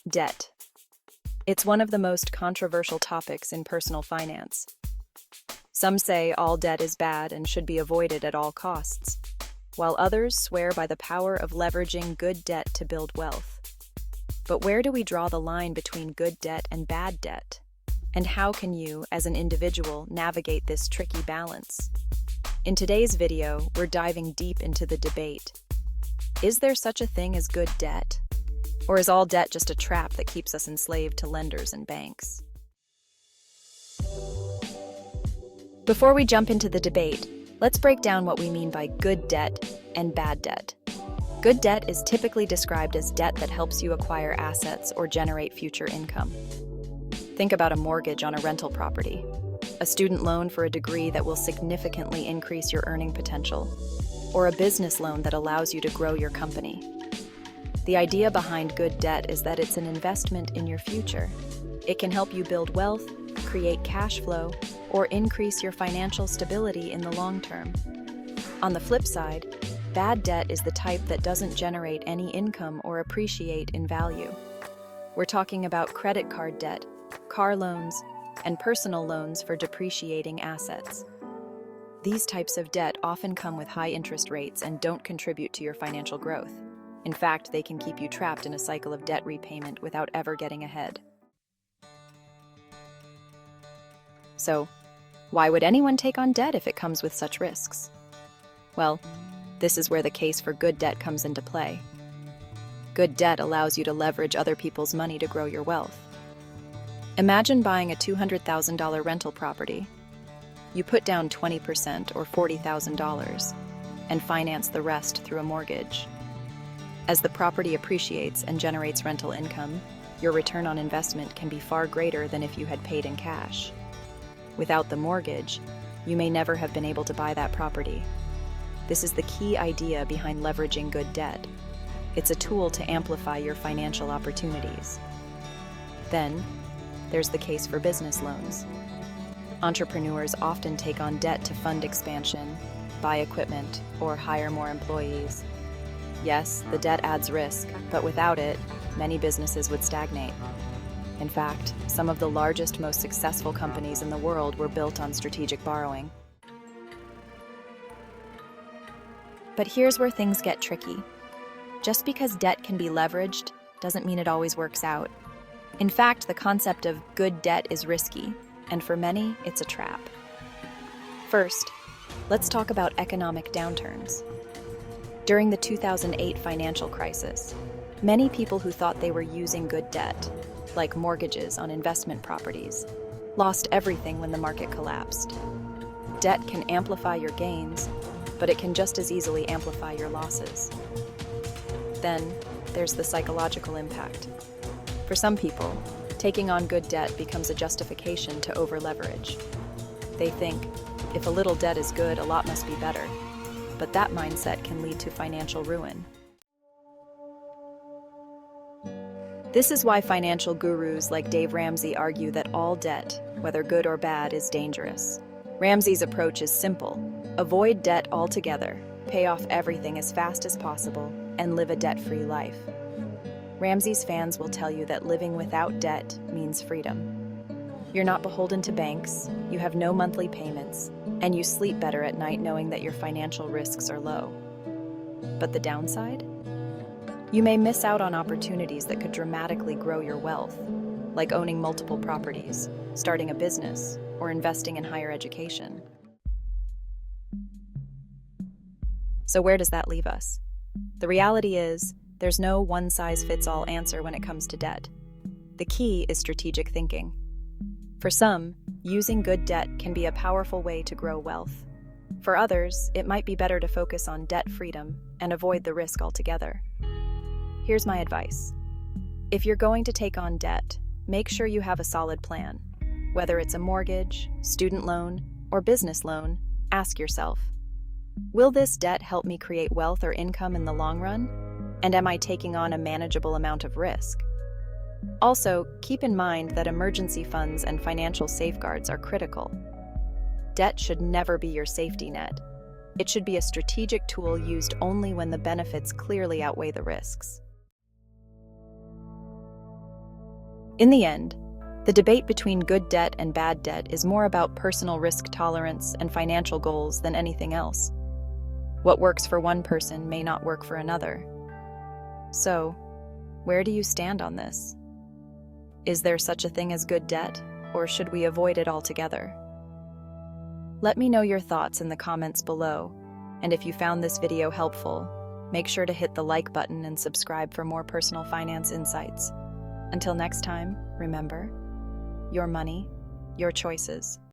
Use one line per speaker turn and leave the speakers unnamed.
Debt. It's one of the most controversial topics in personal finance. Some say all debt is bad and should be avoided at all costs, while others swear by the power of leveraging good debt to build wealth. But where do we draw the line between good debt and bad debt? And how can you, as an individual, navigate this tricky balance? In today's video, we're diving deep into the debate. Is there such a thing as good debt? Or is all debt just a trap that keeps us enslaved to lenders and banks? Before we jump into the debate, let's break down what we mean by good debt and bad debt. Good debt is typically described as debt that helps you acquire assets or generate future income. Think about a mortgage on a rental property, a student loan for a degree that will significantly increase your earning potential, or a business loan that allows you to grow your company. The idea behind good debt is that it's an investment in your future. It can help you build wealth, create cash flow, or increase your financial stability in the long term. On the flip side, bad debt is the type that doesn't generate any income or appreciate in value. We're talking about credit card debt, car loans, and personal loans for depreciating assets. These types of debt often come with high interest rates and don't contribute to your financial growth. In fact, they can keep you trapped in a cycle of debt repayment without ever getting ahead. So, why would anyone take on debt if it comes with such risks? Well, this is where the case for good debt comes into play. Good debt allows you to leverage other people's money to grow your wealth. Imagine buying a $200,000 rental property. You put down 20% or $40,000 and finance the rest through a mortgage. As the property appreciates and generates rental income, your return on investment can be far greater than if you had paid in cash. Without the mortgage, you may never have been able to buy that property. This is the key idea behind leveraging good debt. It's a tool to amplify your financial opportunities. Then, there's the case for business loans. Entrepreneurs often take on debt to fund expansion, buy equipment, or hire more employees. Yes, the debt adds risk, but without it, many businesses would stagnate. In fact, some of the largest, most successful companies in the world were built on strategic borrowing. But here's where things get tricky. Just because debt can be leveraged doesn't mean it always works out. In fact, the concept of good debt is risky, and for many, it's a trap. First, let's talk about economic downturns. During the 2008 financial crisis, many people who thought they were using good debt, like mortgages on investment properties, lost everything when the market collapsed. Debt can amplify your gains, but it can just as easily amplify your losses. Then, there's the psychological impact. For some people, taking on good debt becomes a justification to over-leverage. They think, if a little debt is good, a lot must be better. But that mindset can lead to financial ruin. This is why financial gurus like Dave Ramsey argue that all debt, whether good or bad, is dangerous. Ramsey's approach is simple. Avoid debt altogether, pay off everything as fast as possible, and live a debt-free life. Ramsey's fans will tell you that living without debt means freedom. You're not beholden to banks, you have no monthly payments, and you sleep better at night knowing that your financial risks are low. But the downside? You may miss out on opportunities that could dramatically grow your wealth, like owning multiple properties, starting a business, or investing in higher education. So where does that leave us? The reality is, there's no one-size-fits-all answer when it comes to debt. The key is strategic thinking. For some, using good debt can be a powerful way to grow wealth. For others, it might be better to focus on debt freedom and avoid the risk altogether. Here's my advice. If you're going to take on debt, make sure you have a solid plan. Whether it's a mortgage, student loan, or business loan, ask yourself, will this debt help me create wealth or income in the long run? And am I taking on a manageable amount of risk? Also, keep in mind that emergency funds and financial safeguards are critical. Debt should never be your safety net. It should be a strategic tool used only when the benefits clearly outweigh the risks. In the end, the debate between good debt and bad debt is more about personal risk tolerance and financial goals than anything else. What works for one person may not work for another. So, where do you stand on this? Is there such a thing as good debt, or should we avoid it altogether? Let me know your thoughts in the comments below, and if you found this video helpful, make sure to hit the like button and subscribe for more personal finance insights. Until next time, remember, your money, your choices.